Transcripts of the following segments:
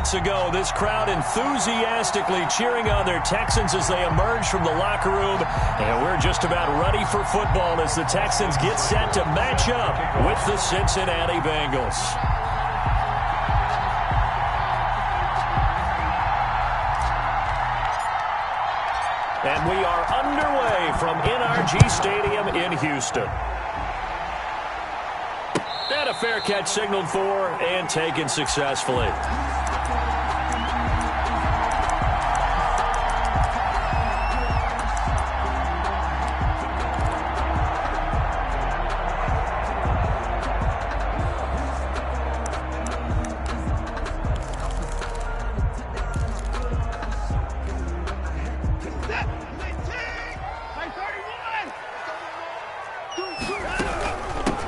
minutes ago, this crowd enthusiastically cheering on their Texans as they emerge from the locker room. And we're just about ready for football as the Texans get set to match up with the Cincinnati Bengals. And we are underway from NRG Stadium in Houston. And a fair catch signaled for and taken successfully.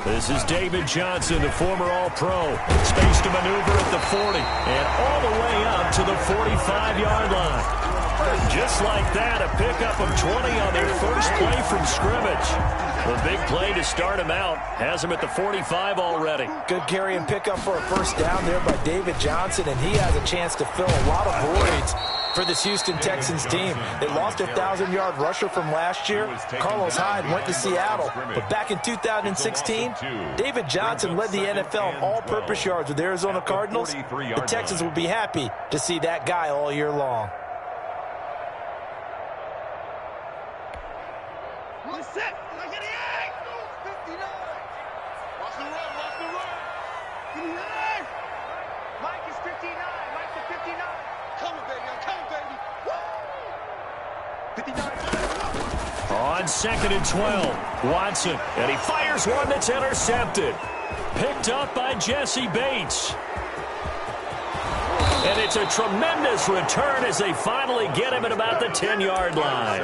This is David Johnson, the former All-Pro. Space to maneuver at the 40 and all the way up to the 45-yard line. Just like that, a pickup of 20 on their first play from scrimmage. The big play to start him out has him at the 45 already. Good carry and pickup for a first down there by David Johnson, and he has a chance to fill a lot of voids for this Houston Texans team. They lost a 1,000-yard rusher from last year. Carlos Hyde went to Seattle. But back in 2016, David Johnson led the NFL in all-purpose yards with the Arizona Cardinals. The Texans will be happy to see that guy all year long. On 2nd and 12, Watson, and he fires one that's intercepted. Picked up by Jesse Bates. And it's a tremendous return as they finally get him at about the 10-yard line.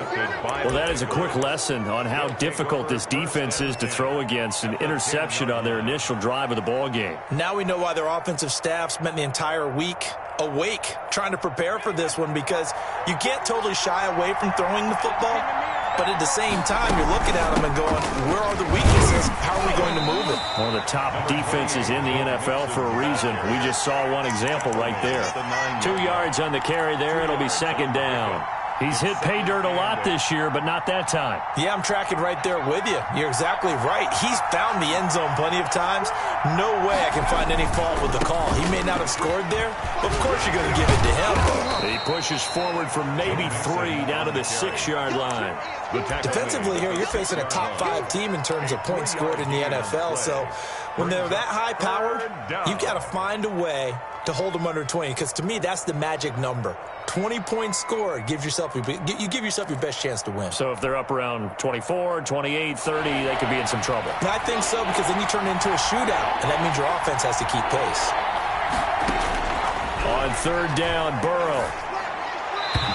Well, that is a quick lesson on how difficult this defense is to throw against an interception on their initial drive of the ball game. Now we know why their offensive staff spent the entire week awake trying to prepare for this one, because you can't totally shy away from throwing the football. But at the same time, you're looking at them and going, where are the weaknesses? How are we going to move it? One of the top defenses in the NFL for a reason. We just saw one example right there. 2 yards on the carry there. It'll be 2nd down. He's hit pay dirt a lot this year, but not that time. Yeah, I'm tracking right there with you. You're exactly right. He's found the end zone plenty of times. No way I can find any fault with the call. He may not have scored there, but of course you're going to give it to him. He pushes forward from maybe 3 down to the 6-yard line. Defensively here, you're facing a top 5 team in terms of points scored in the NFL. So when they're that high-powered, you've got to find a way to hold them under 20, because to me, that's the magic number. 20 points scored, you give yourself your best chance to win. So if they're up around 24, 28, 30, they could be in some trouble. I think so, because then you turn it into a shootout, and that means your offense has to keep pace. On 3rd down, Burrow.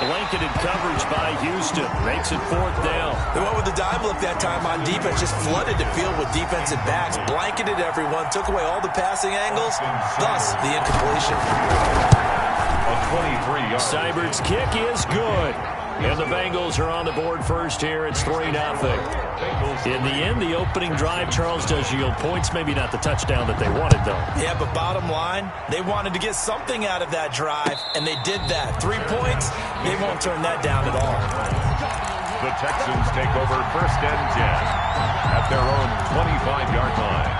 Blanketed coverage by Houston. Makes it 4th down. They went with the dive look that time on defense. Just flooded the field with defensive backs. Blanketed everyone. Took away all the passing angles. Thus, the incompletion. A 23-yard. Seibert's kick is good. And the Bengals are on the board first here. It's 3-0. In the end, the opening drive, Charles, does yield points. Maybe not the touchdown that they wanted, though. Yeah, but bottom line, they wanted to get something out of that drive, and they did that. 3 points, they won't turn that down at all. The Texans take over 1st and 10 at their own 25-yard line.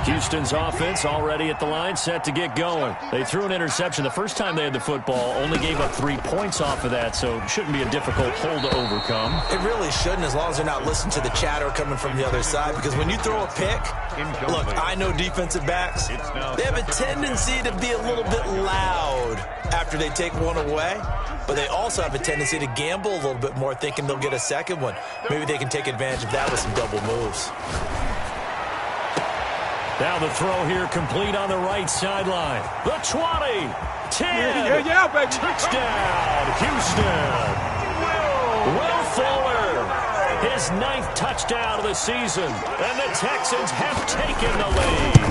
Houston's offense already at the line, set to get going. They threw an interception the first time they had the football, only gave up 3 points off of that, so it shouldn't be a difficult hole to overcome. It really shouldn't, as long as they're not listening to the chatter coming from the other side, because when you throw a pick, look, I know defensive backs, they have a tendency to be a little bit loud after they take one away, but they also have a tendency to gamble a little bit more, thinking they'll get a second one. Maybe they can take advantage of that with some double moves. Now the throw here complete on the right sideline. The 20, 10, baby. touchdown, Houston. Will Fuller, his 9th touchdown of the season, and the Texans have taken the lead.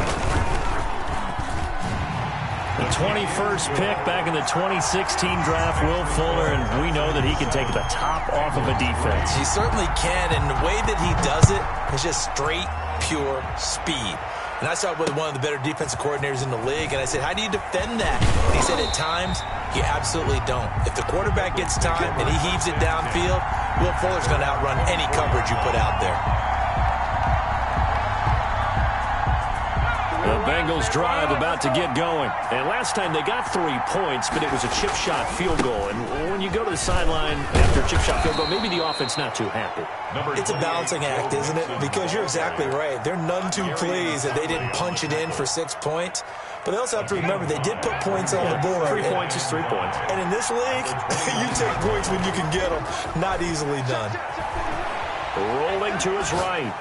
The 21st pick back in the 2016 draft, Will Fuller, and we know that he can take the top off of a defense. He certainly can, and the way that he does it is just straight, pure speed. And I saw it with one of the better defensive coordinators in the league, and I said, how do you defend that? And he said, at times, you absolutely don't. If the quarterback gets time and he heaves it downfield, Will Fuller's going to outrun any coverage you put out there. The Bengals drive about to get going. And last time they got 3 points, but it was a chip shot field goal. And when you go to the sideline after a chip shot field goal, maybe the offense not too happy. It's a balancing act, isn't it? Because you're exactly right. They're none too pleased that they didn't punch it in for 6 points. But they also have to remember they did put points on the board. 3 points is 3 points. And in this league, you take points when you can get them. Not easily done. Rolling to his right.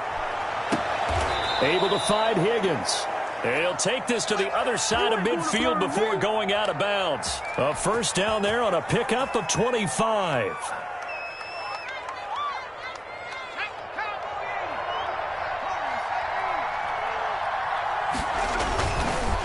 Able to find Higgins. He'll take this to the other side of midfield before going out of bounds. A first down there on a pickup of 25.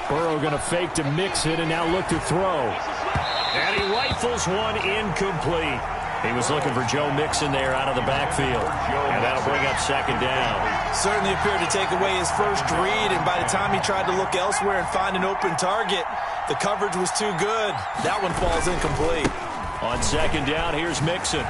Burrow going to fake to mix it and now look to throw. And he rifles one incomplete. He was looking for Joe Mixon there out of the backfield. And that'll bring up second down. Certainly appeared to take away his first read, and by the time he tried to look elsewhere and find an open target, the coverage was too good. That one falls incomplete. On second down, here's Mixon.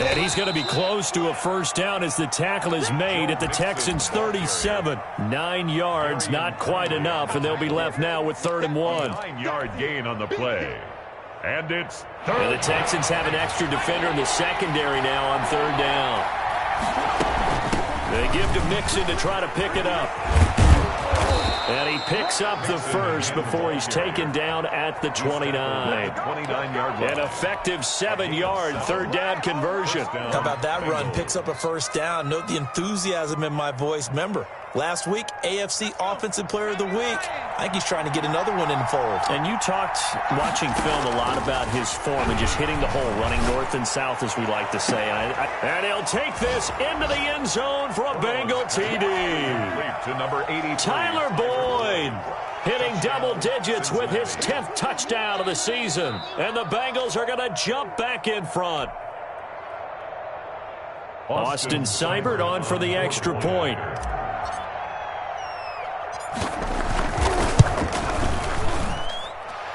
And he's going to be close to a first down as the tackle is made at the Texans' 37. 9 yards, not quite enough, and they'll be left now with 3rd and 1. 9-yard gain on the play. And it's third. And the Texans have an extra defender in the secondary now on 3rd down. They give to Mixon to try to pick it up. And he picks up the first before he's taken down at the 29. 29-yard line. An effective 7-yard 3rd down conversion. How about that run? Picks up a first down. Note the enthusiasm in my voice. Remember, last week, AFC Offensive Player of the Week. I think he's trying to get another one in the fold. And you talked, watching film, a lot about his form and just hitting the hole, running north and south, as we like to say. And he'll take this into the end zone for a Bengal TD. To number 80. Tyler Boyd hitting double digits with his 10th touchdown of the season. And the Bengals are going to jump back in front. Austin Seibert on for the extra point.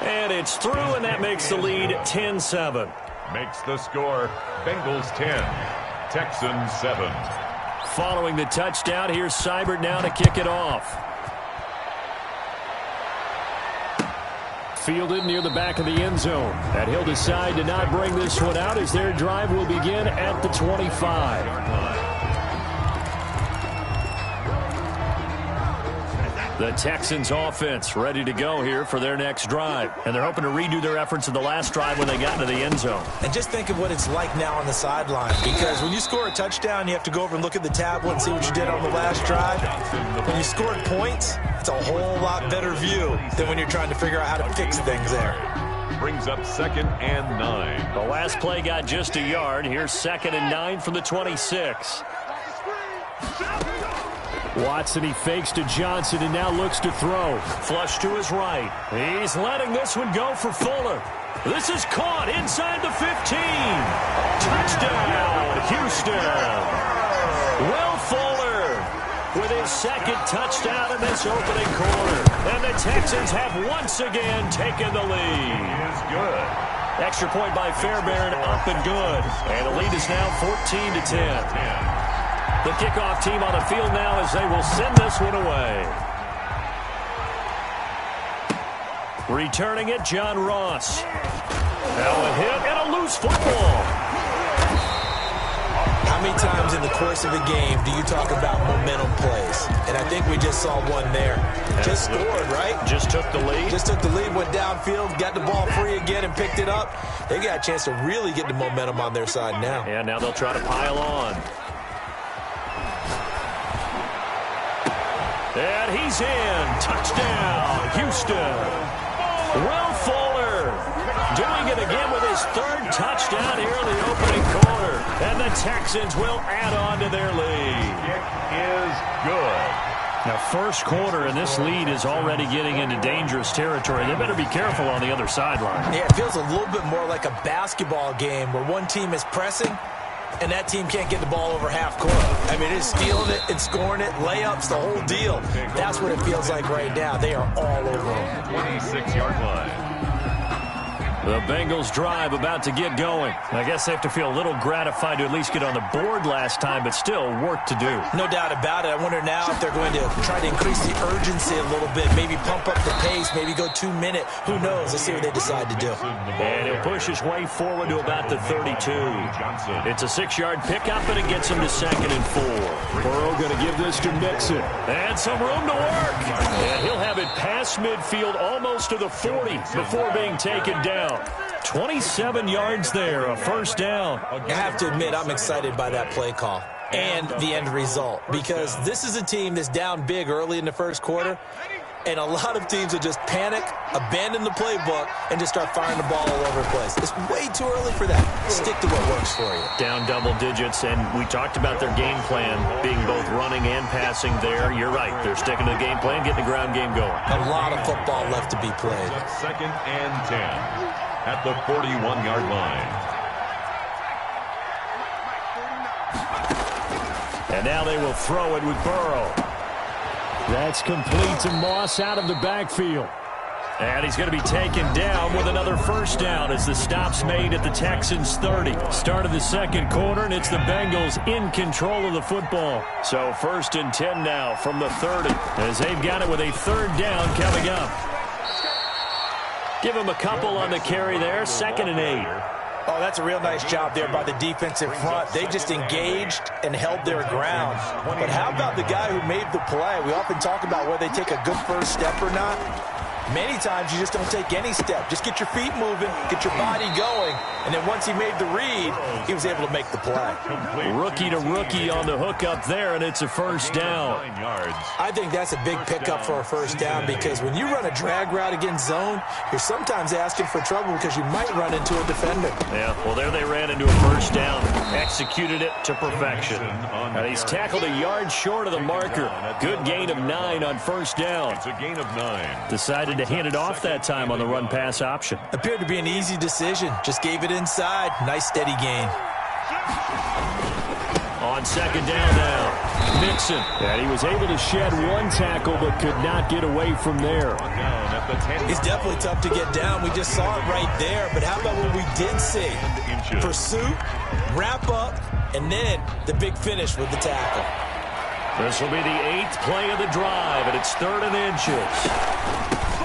And it's through, and that makes the lead 10-7. Makes the score Bengals 10, Texans 7. Following the touchdown, here's Seibert now to kick it off. Fielded near the back of the end zone. And he'll decide to not bring this one out as their drive will begin at the 25. The Texans offense ready to go here for their next drive. And they're hoping to redo their efforts in the last drive when they got into the end zone. And just think of what it's like now on the sideline. Because when you score a touchdown, you have to go over and look at the tablet and see what you did on the last drive. When you scored points, it's a whole lot better view than when you're trying to figure out how to fix things there. Brings up 2nd and 9. The last play got just a yard. Here's 2nd and 9 from the 26. Watson, he fakes to Johnson and now looks to throw. Flush to his right. He's letting this one go for Fuller. This is caught inside the 15. Touchdown, Houston. Will Fuller with his 2nd touchdown in this opening quarter. And the Texans have once again taken the lead. Is good. Extra point by Fairbairn, up and good. And the lead is now 14-10. The kickoff team on the field now as they will send this one away. Returning it, John Ross. Now a hit and a loose football. How many times in the course of a game do you talk about momentum plays? And I think we just saw one there. Just scored, right? Just took the lead. Just took the lead, went downfield, got the ball free again and picked it up. They got a chance to really get the momentum on their side now. And now they'll try to pile on. And he's in. Touchdown, Houston. Will Fuller doing it again with his 3rd touchdown here in the opening quarter. And the Texans will add on to their lead. Kick is good. Now, first quarter, and this lead is already getting into dangerous territory. They better be careful on the other sideline. Yeah, it feels a little bit more like a basketball game where one team is pressing And that team can't get the ball over half court. I mean, it's stealing it and scoring it, layups, the whole deal. That's what it feels like right now. They are all over them. 26-yard line. The Bengals drive about to get going. I guess they have to feel a little gratified to at least get on the board last time, but still work to do. No doubt about it. I wonder now if they're going to try to increase the urgency a little bit, maybe pump up the pace, maybe go 2 minute. Who knows? Let's see what they decide to do. And he'll push his way forward to about the 32. It's a 6-yard pickup, and it gets him to 2nd and 4. Burrow going to give this to Mixon. And some room to work. And he'll have it past midfield almost to the 40 before being taken down. 27 yards there, a first down. I have to admit, I'm excited by that play call and the end result, because this is a team that's down big early in the first quarter, and a lot of teams will just panic, abandon the playbook, and just start firing the ball all over the place. It's way too early for that. Stick to what works for you. Down double digits, and we talked about their game plan being both running and passing there. You're right. They're sticking to the game plan, getting the ground game going. A lot of football left to be played. 2nd and 10. At the 41-yard line. And now they will throw it with Burrow. That's complete to Moss out of the backfield. And he's going to be taken down with another first down as the stop's made at the Texans' 30. Start of the second quarter, and it's the Bengals in control of the football. So 1st and 10 now from the 30 as they've got it with a 3rd down coming up. Give him a couple on the carry there, 2nd and 8. Oh, that's a real nice job there by the defensive front. They just engaged and held their ground. But how about the guy who made the play? We often talk about whether they take a good first step or not. Many times you just don't take any step. Just get your feet moving, get your body going, and then once he made the read, he was able to make the play. Rookie to rookie on the hook up there, and it's a first down. I think that's a big pickup for a first down, because when you run a drag route against zone, you're sometimes asking for trouble because you might run into a defender. Yeah, well, there they ran into a first down. Executed it to perfection. And he's tackled a yard short of the marker. Good gain of 9 on first down. It's a gain of 9. Decided to hand it off that time on the run-pass option. Appeared to be an easy decision. Just gave it inside. Nice, steady gain. On 2nd down now, Mixon. And he was able to shed 1 tackle but could not get away from there. It's definitely tough to get down. We just saw it right there. But how about what we did see? Pursuit, wrap up, and then the big finish with the tackle. This will be the 8th play of the drive, and it's 3rd and inches.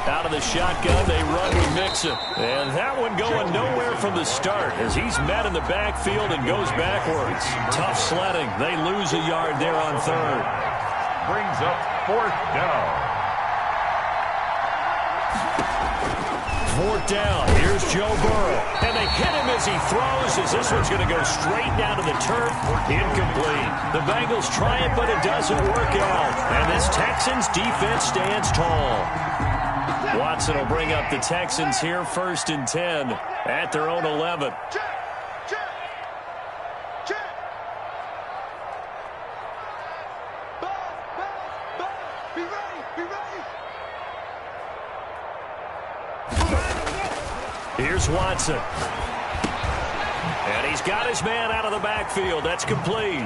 Out of the shotgun, they run with Mixon. And that one going nowhere from the start as he's met in the backfield and goes backwards. Tough sledding. They lose a yard there on 3rd. Brings up 4th down. 4th down. Here's Joe Burrow. And they hit him as he throws, as this one's going to go straight down to the turf. Incomplete. The Bengals try it, but it doesn't work out. And this Texans defense stands tall. Watson will bring up the Texans here, 1st and 10 at their own 11. Here's Watson. And he's got his man out of the backfield. That's complete.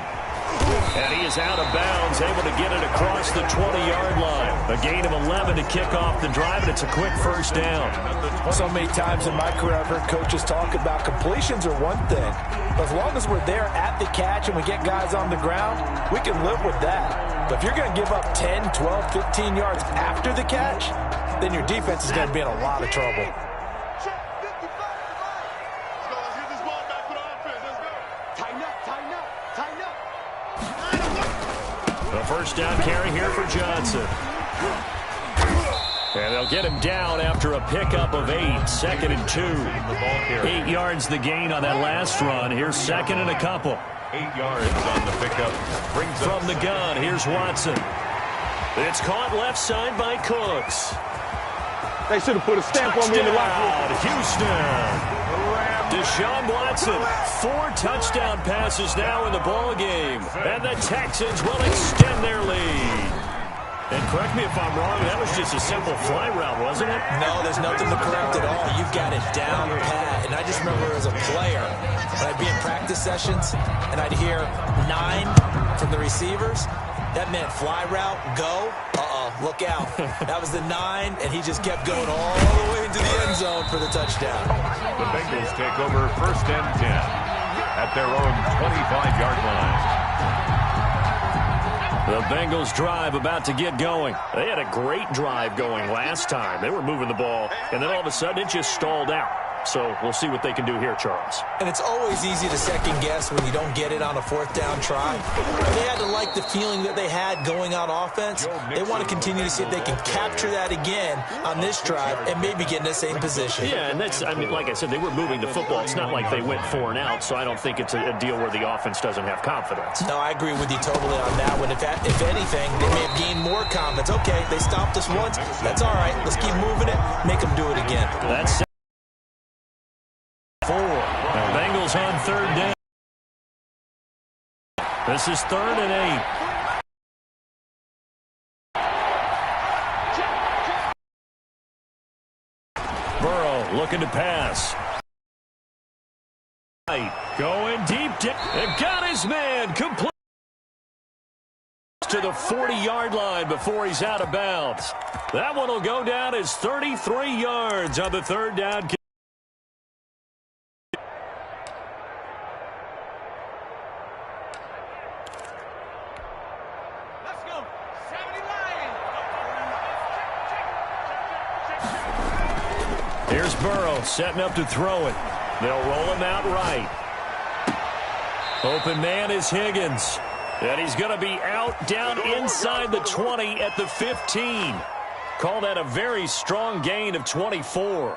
And he is out of bounds, able to get it across the 20-yard line. A gain of 11 to kick off the drive, and it's a quick first down. So many times in my career I've heard coaches talk about completions are one thing, but as long as we're there at the catch and we get guys on the ground, we can live with that. But if you're going to give up 10, 12, 15 yards after the catch, then your defense is going to be in a lot of trouble. First down carry here for Johnson. And they'll get him down after a pickup of 8. 2nd and 2. 8 yards the gain on that last run. Here's 2nd and a couple. 8 yards on the pickup. Brings from the gun. Here's Watson. It's caught left side by Cooks. They should have put a stamp on me in the locker room. Houston. Deshaun Watson, 4 touchdown passes now in the ball game, and the Texans will extend their lead. And correct me if I'm wrong, that was just a simple fly route, wasn't it? No, there's nothing to correct at all. You've got it down pat. And I just remember as a player, when I'd be in practice sessions and I'd hear 9 from the receivers, that meant fly route, go, look out. That was the 9, and he just kept going all the way into the end zone for the touchdown. The Bengals take over 1st and 10 at their own 25-yard line. The Bengals drive about to get going. They had a great drive going last time. They were moving the ball, and then all of a sudden it just stalled out. So we'll see what they can do here, Charles. And it's always easy to second guess when you don't get it on a 4th down try. They had to like the feeling that they had going on offense. They want to continue to see if they can capture that again on this drive and maybe get in the same position. Yeah, and that's, I mean, like I said, they were moving the football. It's not like they went 4 and out, so I don't think it's a deal where the offense doesn't have confidence. No, I agree with you totally on that one. If anything, they may have gained more confidence. Okay, they stopped us once. That's all right. Let's keep moving it. Make them do it again. That's 4. Bengals on 3rd down. This is 3rd and 8. Burrow looking to pass. Going deep. They've got his man complete to the 40-yard line before he's out of bounds. That one will go down as 33 yards on the 3rd down. Here's Burrow setting up to throw it. They'll roll him out right. Open man is Higgins. And he's going to be out down inside the 20 at the 15. Call that a very strong gain of 24.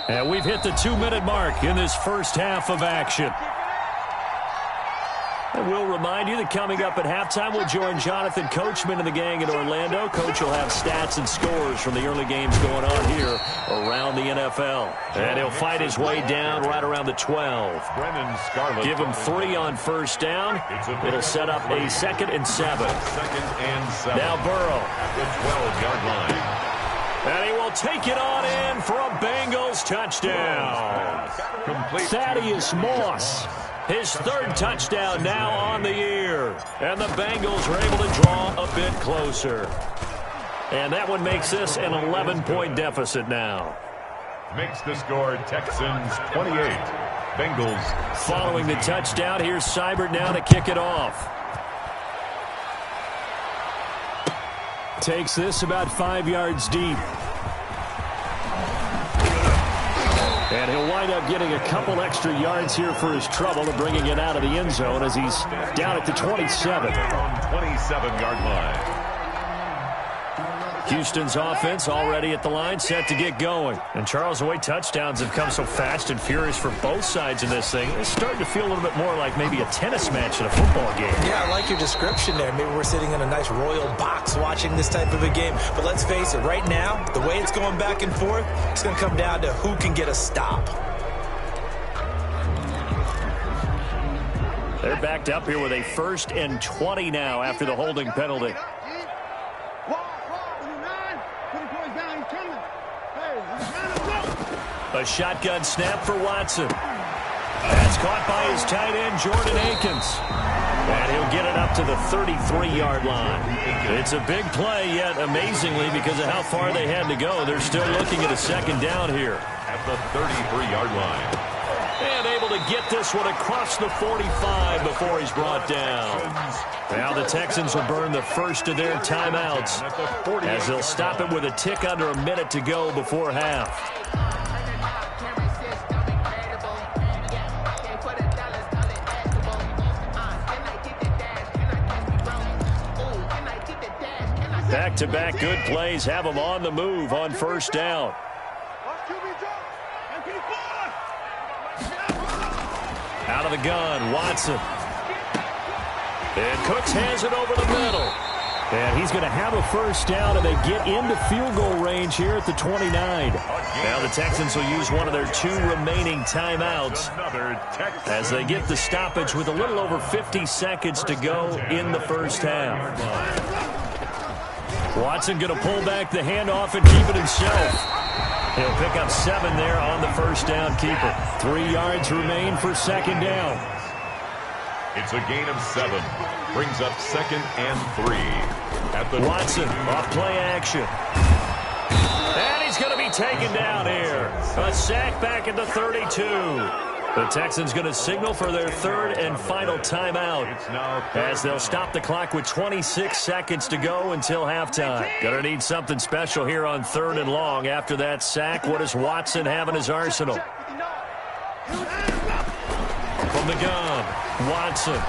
And we've hit the 2-minute mark in this first half of action. And we'll remind you that coming up at halftime, we'll join Jonathan Coachman and the gang in Orlando. Coach will have stats and scores from the early games going on here around the NFL. And he'll fight his way down right around the 12. Give him 3 on 1st down. It'll set up a 2nd and 7. Now Burrow. At the 12-yard line. And he will take it on in for a Bengals touchdown. Thaddeus Moss. His 3rd touchdown now on the year. And the Bengals are able to draw a bit closer. And that one makes this an 11-point deficit now. Makes the score Texans 28. Bengals. Following the touchdown, here's Seibert now to kick it off. Takes this about 5 yards deep. And he'll wind up getting a couple extra yards here for his trouble and bringing it out of the end zone as he's down at the 27. On 27-yard line. Houston's offense already at the line, set to get going. And Charles, the way touchdowns have come so fast and furious for both sides in this thing, it's starting to feel a little bit more like maybe a tennis match in a football game. Yeah, I like your description there. Maybe we're sitting in a nice royal box watching this type of a game. But let's face it, right now, the way it's going back and forth, it's going to come down to who can get a stop. They're backed up here with a 1st and 20 now after the holding penalty. A shotgun snap for Watson. That's caught by his tight end, Jordan Akins. And he'll get it up to the 33-yard line. It's a big play, yet amazingly, because of how far they had to go, they're still looking at a 2nd down here. At the 33-yard line. And able to get this one across the 45 before he's brought down. Now the Texans will burn the first of their timeouts as they'll stop it with a tick under a minute to go before half. Back-to-back good plays have them on the move on 1st down. Out of the gun, Watson. And Cooks has it over the middle. And he's going to have a first down, and they get into field goal range here at the 29. Now the Texans will use one of their 2 remaining timeouts as they get the stoppage with a little over 50 seconds to go in the first half. Watson going to pull back the handoff and keep it himself. He'll pick up 7 there on the first down keeper. 3 yards remain for second down. It's a gain of 7. Brings up 2nd and 3. At the Watson off play action. And he's going to be taken down here. A sack back at the 32. The Texans going to signal for their 3rd and final timeout as they'll stop the clock with 26 seconds to go until halftime. Going to need something special here on 3rd and long after that sack. What does Watson have in his arsenal? From the gun, Watson.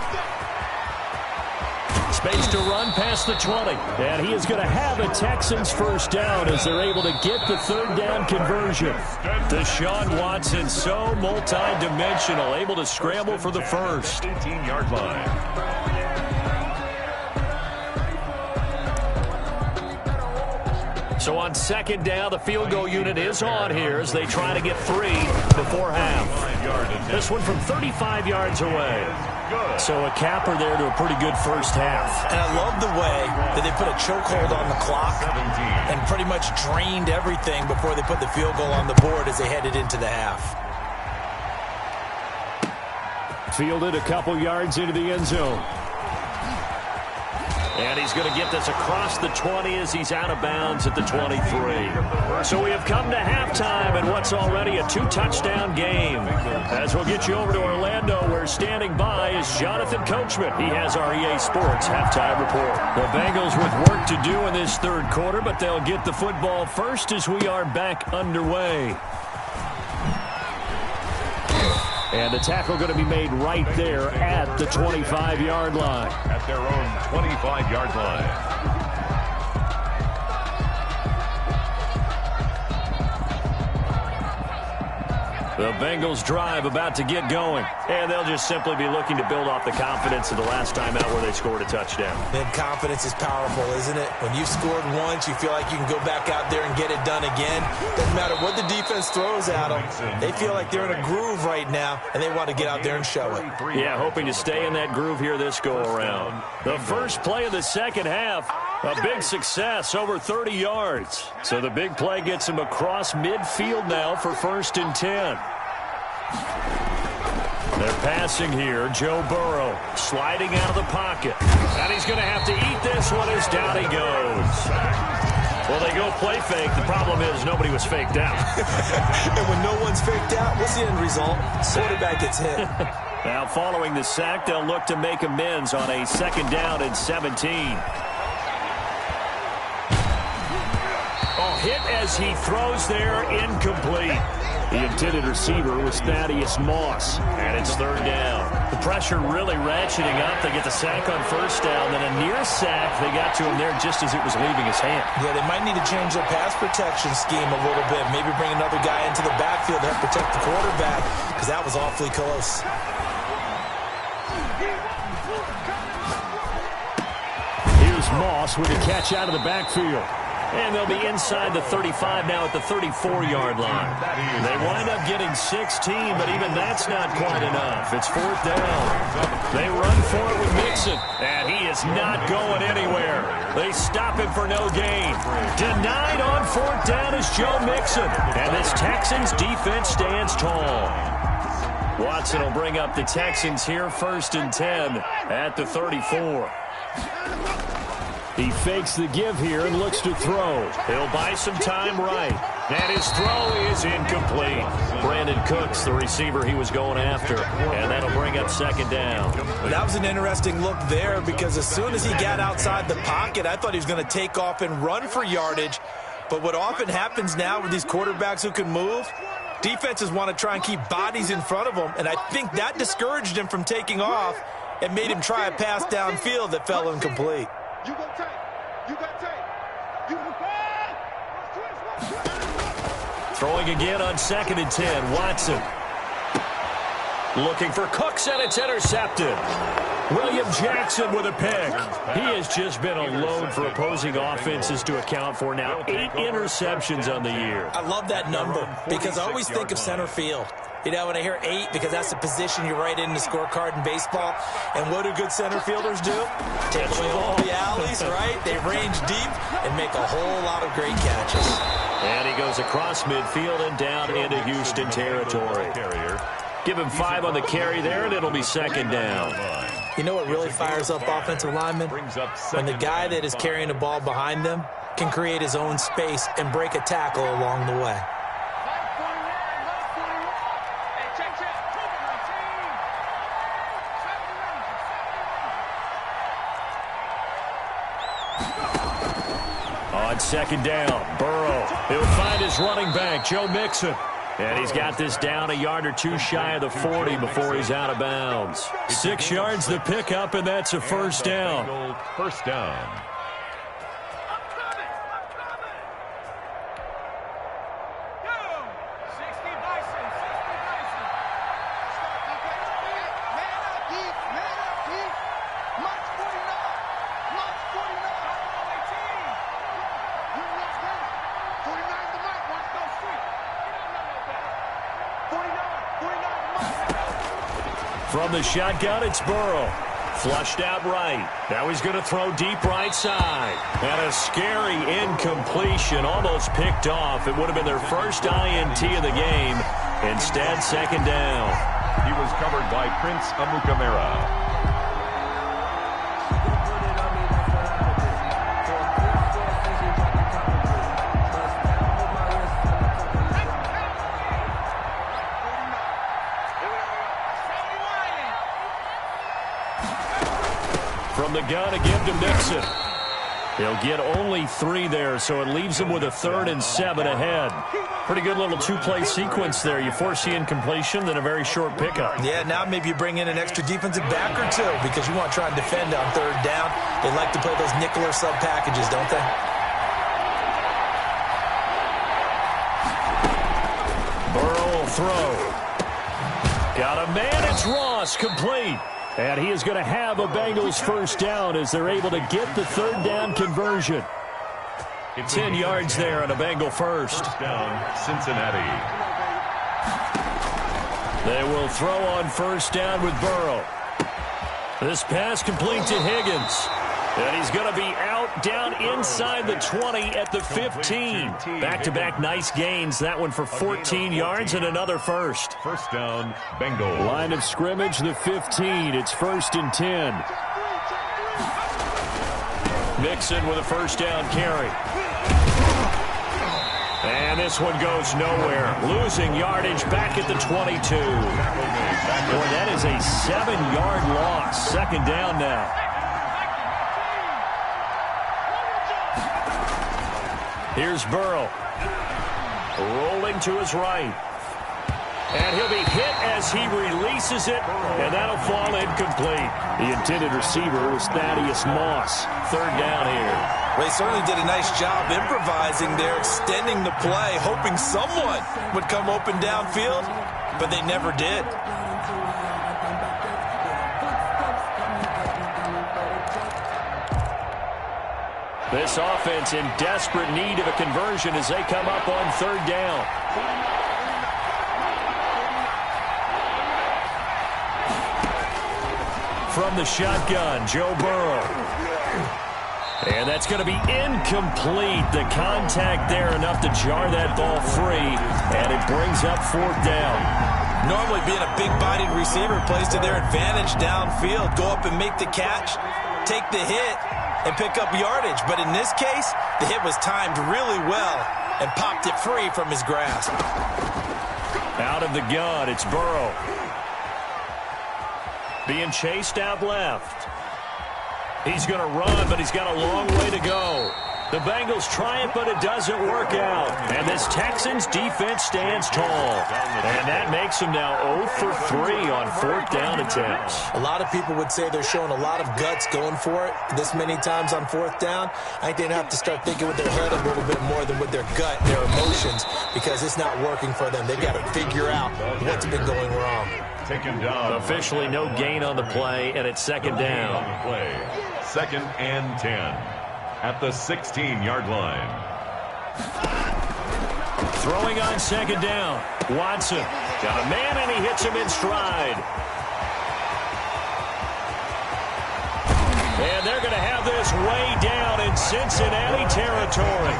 Space to run past the 20. And he is going to have a Texans first down as they're able to get the 3rd down conversion. Deshaun Watson, so multi-dimensional, able to scramble for the first. 18-yard line. So on second down, the field goal unit is on here as they try to get 3 before half. This one from 35 yards away. So a capper there to a pretty good first half. And I love the way that they put a chokehold on the clock and pretty much drained everything before they put the field goal on the board as they headed into the half. Fielded a couple yards into the end zone. And he's going to get this across the 20 as he's out of bounds at the 23. So we have come to halftime in what's already a 2-touchdown game. As we'll get you over to Orlando, where standing by is Jonathan Coachman. He has our EA Sports halftime report. The Bengals with work to do in this 3rd quarter, but they'll get the football first as we are back underway. And the tackle going to be made right there at the 25-yard line. At their own 25-yard line. The Bengals drive about to get going. And they'll just simply be looking to build off the confidence of the last time out where they scored a touchdown. And confidence is powerful, isn't it? When you've scored once, you feel like you can go back out there and get it done again. Doesn't matter what the defense throws at them. They feel like they're in a groove right now, and they want to get out there and show it. Yeah, hoping to stay in that groove here this go-around. The first play of the second half, a big success, over 30 yards. So the big play gets him across midfield now for 1st and 10. They're passing here. Joe Burrow sliding out of the pocket. And he's going to have to eat this one as down he goes. Well, they go play fake. The problem is nobody was faked out. And when no one's faked out, what's the end result? Quarterback gets hit. Now, following the sack, they'll look to make amends on a 2nd down and 17. Oh, hit as he throws there, incomplete. The intended receiver was Thaddeus Moss. And it's 3rd down. The pressure really ratcheting up. They get the sack on 1st down. Then a near sack. They got to him there just as it was leaving his hand. Yeah, they might need to change their pass protection scheme a little bit. Maybe bring another guy into the backfield to help protect the quarterback, because that was awfully close. Here's Moss with a catch out of the backfield. And they'll be inside the 35 now at the 34-yard line. They wind up getting 16, but even that's not quite enough. It's 4th down. They run for it with Mixon, and he is not going anywhere. They stop him for no gain. Denied on 4th down is Joe Mixon, and this Texans defense stands tall. Watson will bring up the Texans here, 1st and 10 at the 34. He fakes the give here and looks to throw. He'll buy some time right. And his throw is incomplete. Brandon Cooks, the receiver he was going after. And that'll bring up 2nd down. That was an interesting look there, because as soon as he got outside the pocket, I thought he was going to take off and run for yardage. But what often happens now with these quarterbacks who can move, defenses want to try and keep bodies in front of them. And I think that discouraged him from taking off and made him try a pass downfield that fell incomplete. You gonna take. You gonna take. You gonna Throwing again on 2nd and 10. Watson looking for Cooks, and it's intercepted. William Jackson with a pick. He has just been a load for opposing offenses to account for now. 8 interceptions on the year. I love that number because I always think of center field. You know, when I hear 8, because that's the position you write in the scorecard in baseball. And what do good center fielders do? Take away all the alleys, right? They range deep and make a whole lot of great catches. And he goes across midfield and down into Houston territory. Give him 5 on the carry there, and it'll be second down. You know what really fires up offensive linemen? When the guy that is carrying the ball behind them can create his own space and break a tackle along the way. On second down, Burrow. He'll find his running back, Joe Mixon. And he's got this down a yard or 2 shy of the 40 before he's out of bounds. 6 yards the pickup, and that's a first down. First down. From the shotgun, it's Burrow. Flushed out right. Now he's going to throw deep right side. And a scary incompletion, almost picked off. It would have been their first INT of the game. Instead, second down. He was covered by Prince Amukamara. From the gun again to Mixon. He'll get only 3 there, so it leaves him with a 3rd and 7 ahead. Pretty good little 2-play sequence there. You force the incompletion, then a very short pickup. Yeah, now maybe you bring in an extra defensive back or 2 because you want to try and defend on 3rd down. They like to play those nickel or sub packages, don't they? Burrow will throw. Got a man, it's Ross, complete. And he is going to have a Bengals first down as they're able to get the 3rd down conversion. 10 yards there on a Bengal first. First down, Cincinnati. They will throw on first down with Burrow. This pass complete to Higgins. And he's going to be out down inside the 20 at the 15. Back-to-back nice gains. That one for 14 yards and another first. First down, Bengals. Line of scrimmage, the 15. It's 1st and 10. Mixon with a first down carry. And this one goes nowhere. Losing yardage back at the 22. Boy, that is a 7-yard loss. Second down now. Here's Burrow. Rolling to his right. And he'll be hit as he releases it, and that'll fall incomplete. The intended receiver was Thaddeus Moss. 3rd down here. Well, they certainly did a nice job improvising there, extending the play, hoping someone would come open downfield, but they never did. This offense in desperate need of a conversion as they come up on 3rd down. From the shotgun, Joe Burrow. And that's going to be incomplete. The contact there enough to jar that ball free, and it brings up 4th down. Normally being a big-bodied receiver plays to their advantage downfield. Go up and make the catch, take the hit, and pick up yardage. But in this case, the hit was timed really well and popped it free from his grasp. Out of the gun, it's Burrow. Being chased out left. He's going to run, but he's got a long way to go. The Bengals try it, but it doesn't work out. And this Texans defense stands tall. And that makes them now 0 for 3 on 4th down attempts. A lot of people would say they're showing a lot of guts going for it this many times on 4th down. I think they'd have to start thinking with their head a little bit more than with their gut, their emotions, because it's not working for them. They've got to figure out what's been going wrong. Taken down. Officially no gain on the play, and it's 2nd down. On the play. 2nd and 10 at the 16-yard line. Throwing on 2nd down. Watson got a man, and he hits him in stride. And they're going to have this way down in Cincinnati territory.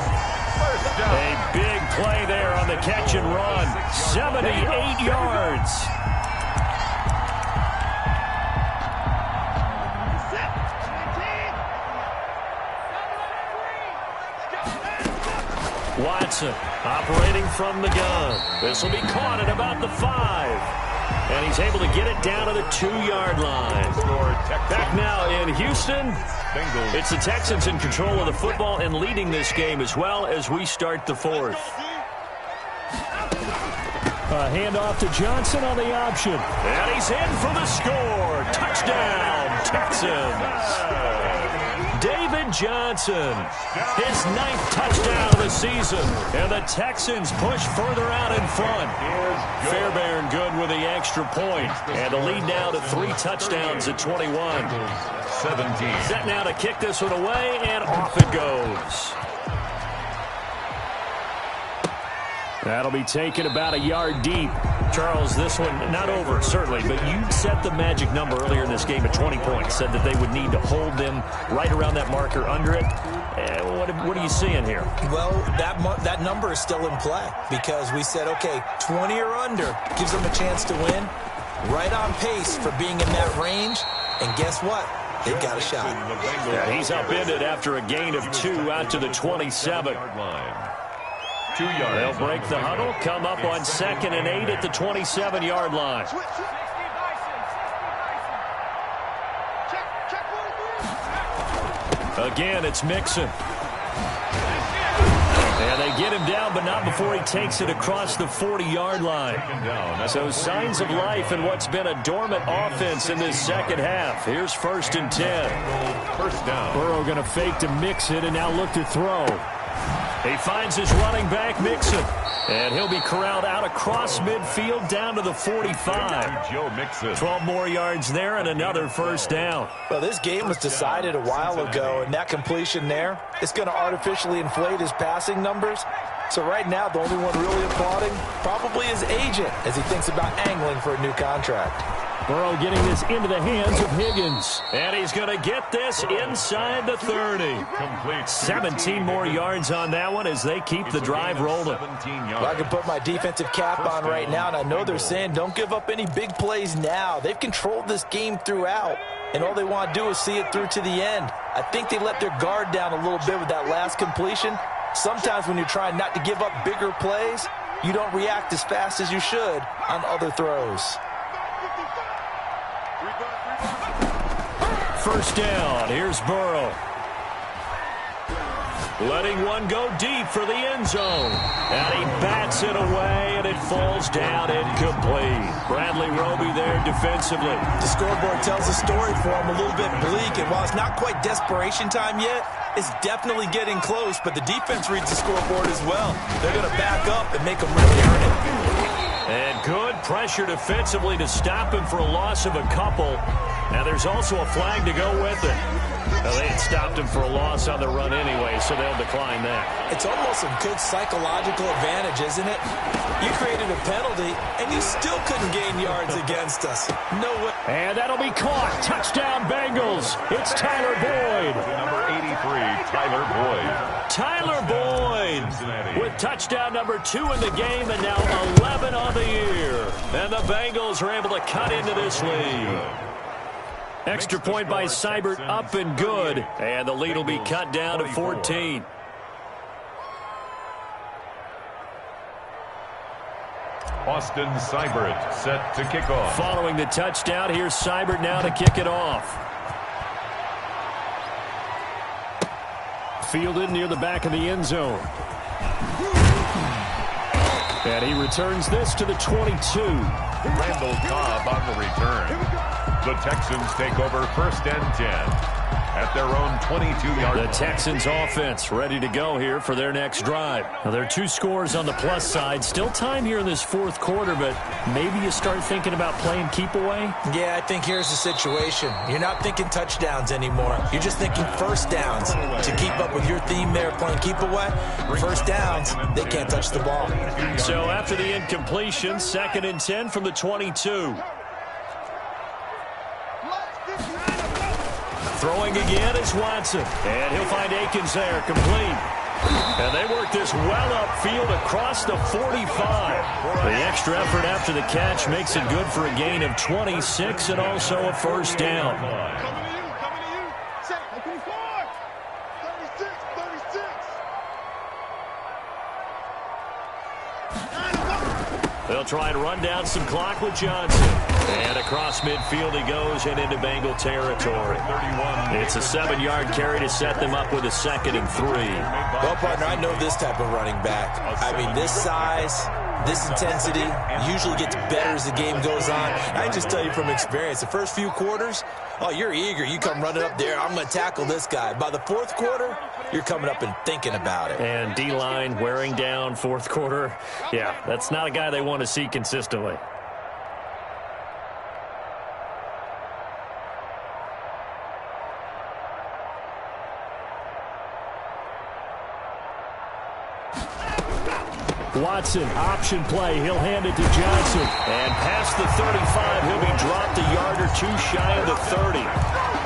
A big play there on the catch and run. 78 yards. Watson operating from the gun. This will be caught at about the 5. And he's able to get it down to the 2-yard line. Back now in Houston. It's the Texans in control of the football and leading this game as well as we start the 4th. A handoff to Johnson on the option. And he's in for the score. Touchdown, Texans. David Johnson, his 9th touchdown of the season, and the Texans push further out in front. Fairbairn good with the extra point, and the lead now to 3 touchdowns at 21. 17. Set now to kick this one away, and off it goes. That'll be taken about a yard deep. Charles, this one not over, certainly, but you set the magic number earlier in this game at 20 points, said that they would need to hold them right around that marker under it. What are you seeing here? Well, that number is still in play because we said, okay, 20 or under gives them a chance to win. Right on pace for being in that range, and guess what? They've got a shot. Yeah, he's upended after a gain of 2 out to the 27. 2 yards. They'll break the huddle, come up on 2nd and 8 at the 27-yard line. Again, it's Mixon. And they get him down, but not before he takes it across the 40-yard line. So signs of life in what's been a dormant offense in this second half. Here's 1st and 10. First down. Burrow going to fake to mix it and now look to throw. He finds his running back, Mixon. And he'll be corralled out across midfield down to the 45. 12 more yards there and another 1st down. Well, this game was decided a while ago, and that completion there is going to artificially inflate his passing numbers. So right now, the only one really applauding probably his agent as he thinks about angling for a new contract. Burrow getting this into the hands of Higgins. And he's going to get this inside the 30. 17 more yards on that one as they keep the drive rolling. Well, I can put my defensive cap on right now, and I know they're saying don't give up any big plays now. They've controlled this game throughout, and all they want to do is see it through to the end. I think they let their guard down a little bit with that last completion. Sometimes when you're trying not to give up bigger plays, you don't react as fast as you should on other throws. 1st down. Here's Burrow. Letting one go deep for the end zone. And he bats it away, and it falls down incomplete. Bradley Roby there defensively. The scoreboard tells a story for him, a little bit bleak, and while it's not quite desperation time yet, it's definitely getting close, but the defense reads the scoreboard as well. They're going to back up and make them really earn it. And good pressure defensively to stop him for a loss of a couple. Now there's also a flag to go with it. Now, they had stopped him for a loss on the run anyway, so they'll decline that. It's almost a good psychological advantage, isn't it? You created a penalty, and you still couldn't gain yards against us. No way. And that'll be caught. Touchdown, Bengals. It's Tyler Boyd. Number 83, Tyler Boyd. Tyler Boyd with touchdown number 2 in the game and now 11 on the year. And the Bengals are able to cut into this lead. Extra point by Seibert, up and good. And the lead will be cut down to 14. Austin Seibert set to kick off. Following the touchdown, here's Seibert now to kick it off. fielded near the back of the end zone. And he returns this to the 22. Randall Cobb on the return. The Texans take over 1st and 10 at their own 22-yard line. The Texans offense ready to go here for their next drive. Now, there are 2 scores on the plus side. Still time here in this 4th quarter, but maybe you start thinking about playing keep away? Yeah, I think here's the situation. You're not thinking touchdowns anymore. You're just thinking first downs. To keep up with your theme there, playing keep away, first downs, they can't touch the ball. So after the incompletion, 2nd and 10 from the 22. Throwing again is Watson. And he'll find Akins there, complete. And they work this well upfield across the 45. The extra effort after the catch makes it good for a gain of 26 and also a first down. They'll try and run down some clock with Johnson. And across midfield he goes and into Bengal territory. It's a 7-yard carry to set them up with a 2nd and 3. Well, partner, I know this type of running back. I mean, this size, this intensity usually gets better as the game goes on. I can just tell you from experience, the first few quarters, oh, you're eager. You come running up there, I'm going to tackle this guy. By the 4th quarter, you're coming up and thinking about it. And D-line wearing down 4th quarter. Yeah, that's not a guy they want to see consistently. Watson, option play. He'll hand it to Johnson. And past the 35, he'll be dropped a yard or 2 shy of the 30.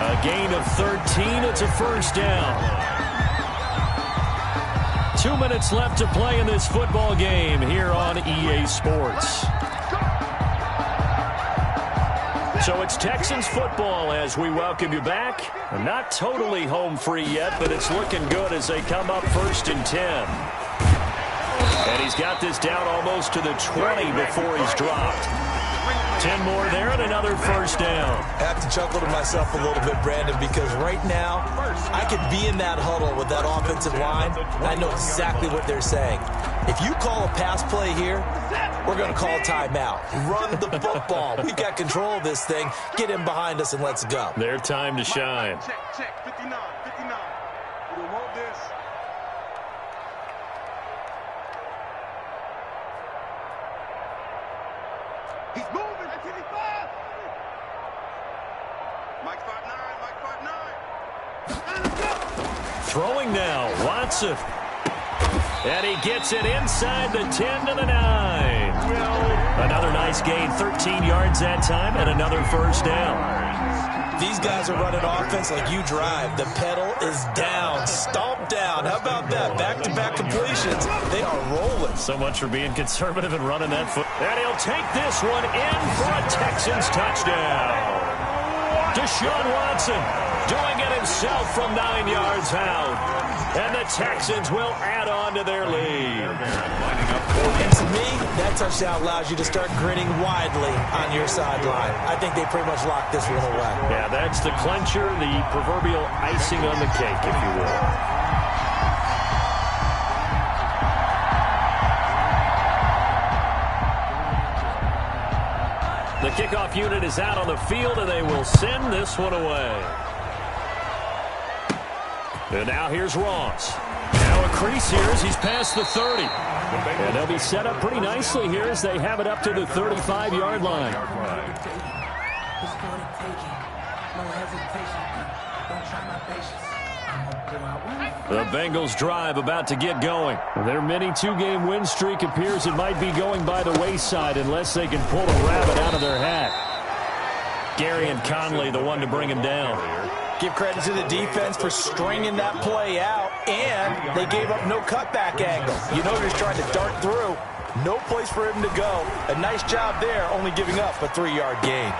A gain of 13. It's a first down. 2 minutes left to play in this football game here on EA Sports. So it's Texans football as we welcome you back. Not totally home free yet, but it's looking good as they come up 1st and 10. And he's got this down almost to the 20 before he's dropped. 10 more there and another first down. I have to chuckle to myself a little bit, Brandon, because right now I could be in that huddle with that offensive line, and I know exactly what they're saying. If you call a pass play here, we're going to call a timeout. Run the football. We've got control of this thing. Get in behind us and let's go. Their time to shine. Check, 59. We don't want this. He's moving. 55. Mike 5'9". Throwing now, Watson. And he gets it inside the 10 to the 9. Another nice gain, 13 yards that time, and another first down. These guys are running offense like you drive. The pedal is down, stomp down. How about that? Back-to-back completions. They are rolling. So much for being conservative and running that foot. And he'll take this one in for a Texans touchdown. Deshaun Watson doing it himself from 9 yards out. And the Texans will add on to their lead. And to me, that touchdown allows you to start grinning widely on your sideline. I think they pretty much locked this one away. Yeah, that's the clincher, the proverbial icing on the cake, if you will. The kickoff unit is out on the field, and they will send this one away. And now here's Ross. Now a crease here as he's past the 30. And they'll be set up pretty nicely here as they have it up to the 35-yard line. The Bengals drive about to get going. Their mini 2-game win streak appears it might be going by the wayside unless they can pull a rabbit out of their hat. Gary and Conley, the one to bring him down. Give credit to the defense for stringing that play out, and they gave up no cutback angle. You know he's trying to dart through. No place for him to go. A nice job there, only giving up a 3-yard gain.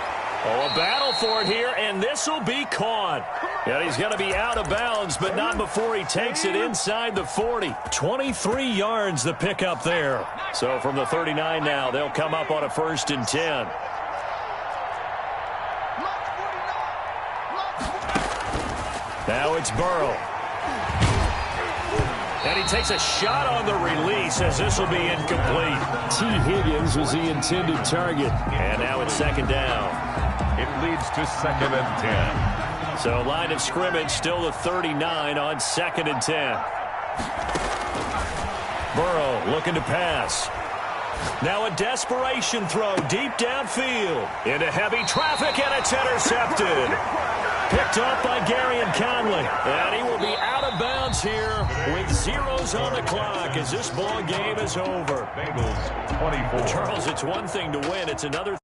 Oh, a battle for it here, and this will be caught. And he's going to be out of bounds, but not before he takes it inside the 40. 23 yards the pickup there. So from the 39 now, they'll come up on a 1st and 10. Now it's Burrow. And he takes a shot on the release as this will be incomplete. T. Higgins was the intended target. And now it's second down. It leads to 2nd and 10. So line of scrimmage still the 39 on 2nd and 10. Burrow looking to pass. Now a desperation throw deep downfield. Into heavy traffic, and it's intercepted. Picked up by Garyon Conley. And he will be out of bounds here with zeros on the clock as this ball game is over. Bengals 24. Charles, it's one thing to win. It's another